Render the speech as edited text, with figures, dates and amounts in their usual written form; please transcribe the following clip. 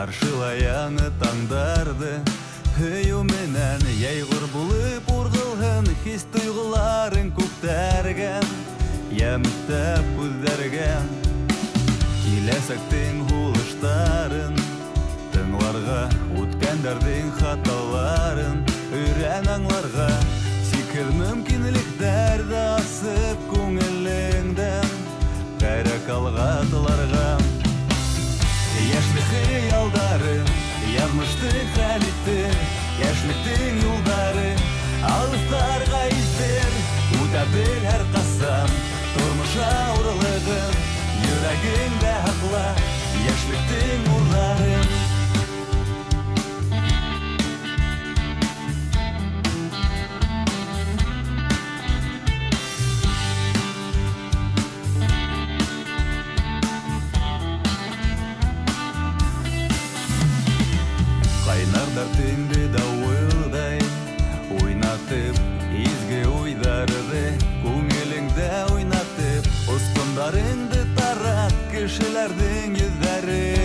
Каршылаяны таңдарды Хөйу менән яйғыр булып урғылһын Хис туйғыларын күктәргән Ямтап күҙҙәргән Киләсәктең һулыштарын Тыңларға үткәндәрҙең хаталарын Өйрән аңларға Сикер мөмкинлектәрҙе асып күңелеңдән Кәрәк алға тыларға Яшьлек хыялдарын Яҙмышты хәл иттер Йәшлектең юлдары Алыҫтарға илтер Үтә бел һәр ҡасан Тормош ауырлығын Йөрәгеңдә һаҡла Йәшлектең нурҙарын Ҡайнарҙар төнде дауылдай Уйнатып изге уйҙарҙы Күңелеңдә уйнатып Осҡондарыңды тарат Кешеләрҙең йөҙҙәре